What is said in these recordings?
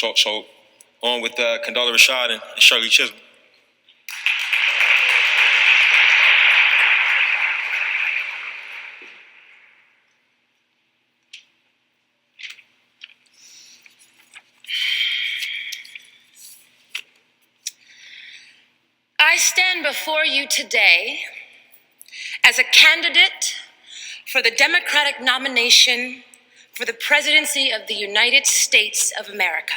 So on with Condola Rashad and Shirley Chisholm. I stand before you today as a candidate for the Democratic nomination for the presidency of the United States of America.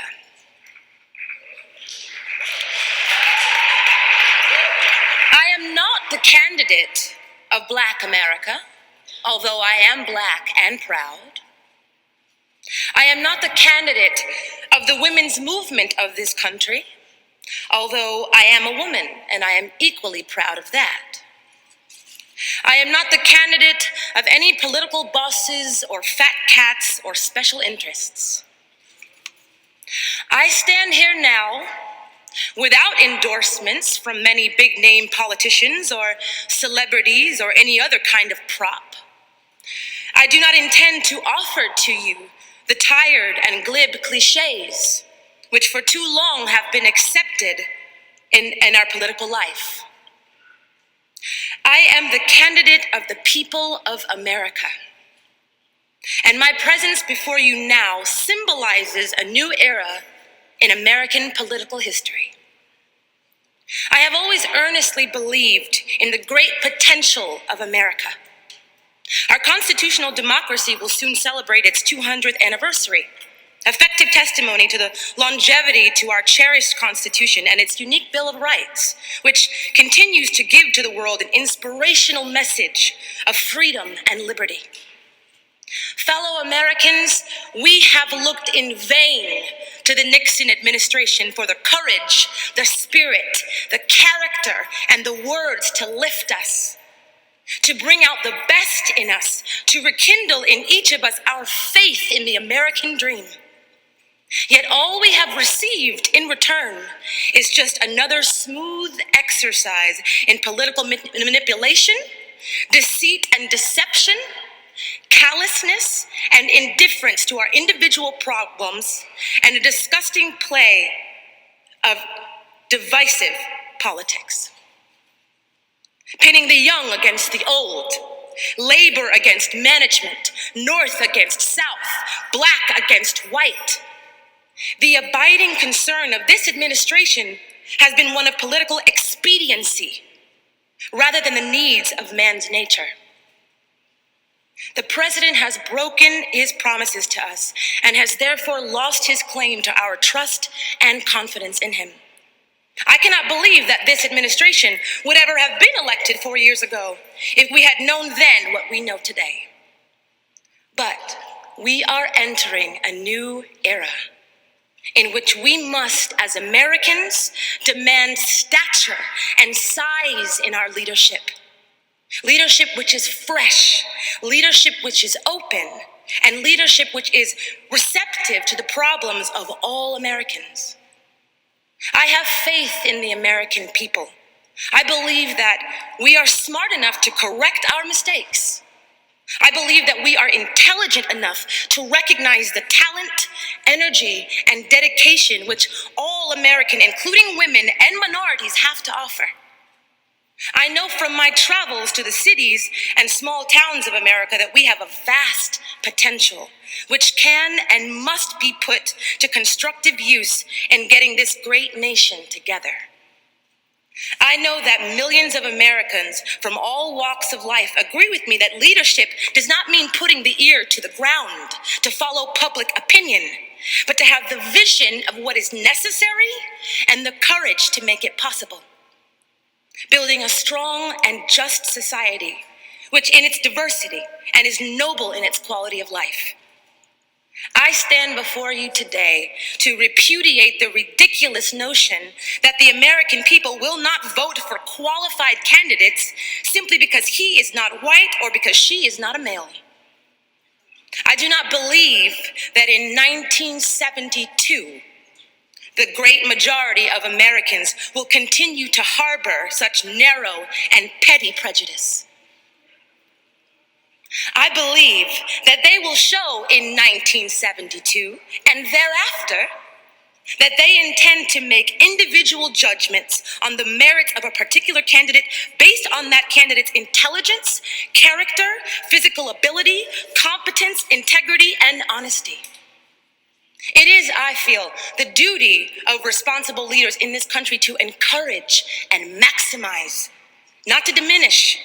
I am not the candidate of Black America, although I am Black and proud. I am not the candidate of the women's movement of this country, although I am a woman and I am equally proud of that. I am not the candidate of any political bosses or fat cats or special interests. I stand here now without endorsements from many big-name politicians or celebrities or any other kind of prop. I do not intend to offer to you the tired and glib cliches which for too long have been accepted in our political life. I am the candidate of the people of America, and my presence before you now symbolizes a new era in American political history. I have always earnestly believed in the great potential of America. Our constitutional democracy will soon celebrate its 200th anniversary, effective testimony to the longevity to our cherished Constitution and its unique Bill of Rights, which continues to give to the world an inspirational message of freedom and liberty. Fellow Americans, we have looked in vain to the Nixon administration for the courage, the spirit, the character, and the words to lift us, to bring out the best in us, to rekindle in each of us our faith in the American dream. Yet all we have received in return is just another smooth exercise in political manipulation, deceit and deception, callousness and indifference to our individual problems, and a disgusting play of divisive politics. Pitting the young against the old, labor against management, North against South, Black against white. The abiding concern of this administration has been one of political expediency rather than the needs of man's nature. The president has broken his promises to us and has therefore lost his claim to our trust and confidence in him. I cannot believe that this administration would ever have been elected 4 years ago if we had known then what we know today. But we are entering a new era in which we must, as Americans, demand stature and size in our leadership. Leadership which is fresh, leadership which is open, and leadership which is receptive to the problems of all Americans. I have faith in the American people. I believe that we are smart enough to correct our mistakes. I believe that we are intelligent enough to recognize the talent, energy, and dedication which all American, including women and minorities, have to offer. I know from my travels to the cities and small towns of America that we have a vast potential, which can and must be put to constructive use in getting this great nation together. I know that millions of Americans from all walks of life agree with me that leadership does not mean putting the ear to the ground to follow public opinion, but to have the vision of what is necessary and the courage to make it possible. Building a strong and just society, which in its diversity and is noble in its quality of life. I stand before you today to repudiate the ridiculous notion that the American people will not vote for qualified candidates simply because he is not white or because she is not a male. I do not believe that in 1972, the great majority of Americans will continue to harbor such narrow and petty prejudice. I believe that they will show in 1972 and thereafter that they intend to make individual judgments on the merits of a particular candidate based on that candidate's intelligence, character, physical ability, competence, integrity, and honesty. It is, I feel, the duty of responsible leaders in this country to encourage and maximize, not to diminish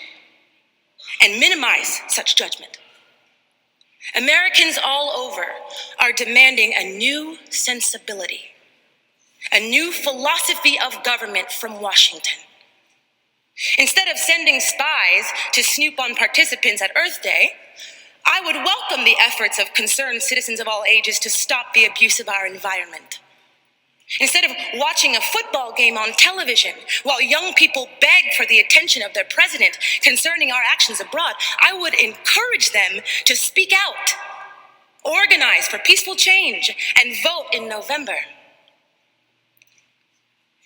and minimize such judgment. Americans all over are demanding a new sensibility, a new philosophy of government from Washington. Instead of sending spies to snoop on participants at Earth Day, I would welcome the efforts of concerned citizens of all ages to stop the abuse of our environment. Instead of watching a football game on television while young people beg for the attention of their president concerning our actions abroad, I would encourage them to speak out, organize for peaceful change, and vote in November.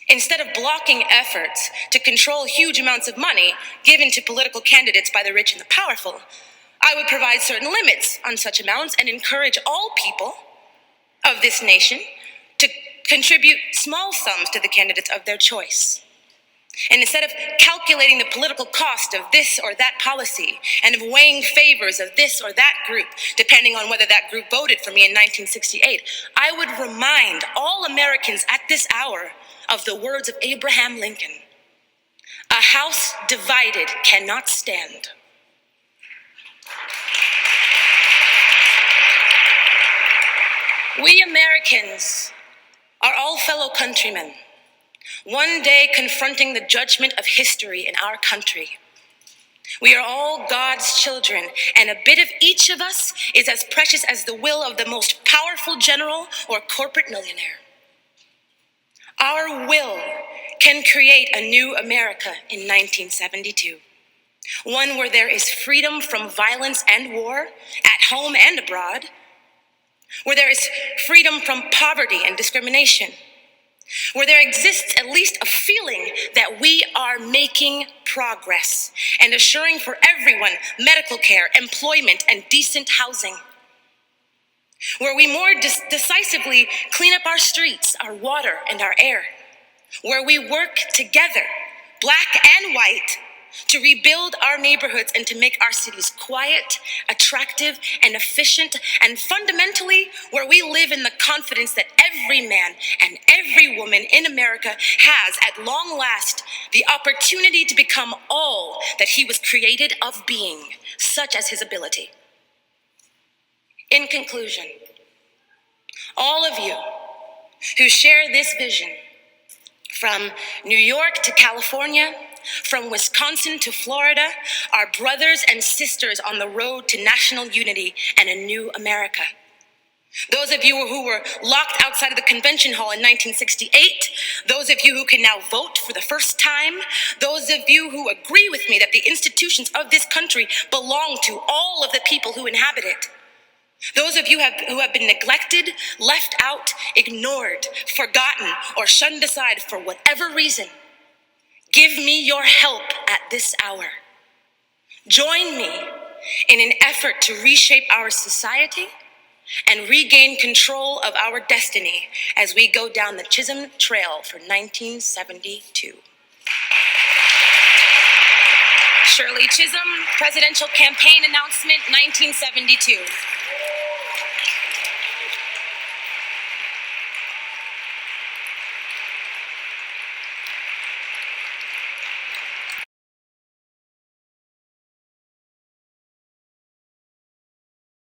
Instead of blocking efforts to control huge amounts of money given to political candidates by the rich and the powerful, I would provide certain limits on such amounts and encourage all people of this nation to contribute small sums to the candidates of their choice. And instead of calculating the political cost of this or that policy and of weighing favors of this or that group, depending on whether that group voted for me in 1968, I would remind all Americans at this hour of the words of Abraham Lincoln: "A house divided cannot stand." We Americans are all fellow countrymen, one day confronting the judgment of history in our country. We are all God's children, and a bit of each of us is as precious as the will of the most powerful general or corporate millionaire. Our will can create a new America in 1972, one where there is freedom from violence and war, at home and abroad, where there is freedom from poverty and discrimination, where there exists at least a feeling that we are making progress and assuring for everyone medical care, employment, and decent housing, where we more decisively clean up our streets, our water, and our air, where we work together, black and white, to rebuild our neighborhoods and to make our cities quiet, attractive, and efficient, and fundamentally, where we live in the confidence that every man and every woman in America has, at long last, the opportunity to become all that he was created of being, such as his ability. In conclusion, all of you who share this vision, from New York to California, from Wisconsin to Florida, are brothers and sisters on the road to national unity and a new America. Those of you who were locked outside of the convention hall in 1968, those of you who can now vote for the first time, those of you who agree with me that the institutions of this country belong to all of the people who inhabit it, those of you who have been neglected, left out, ignored, forgotten, or shunned aside for whatever reason, give me your help at this hour. Join me in an effort to reshape our society and regain control of our destiny as we go down the Chisholm Trail for 1972. Shirley Chisholm, Presidential Campaign Announcement, 1972.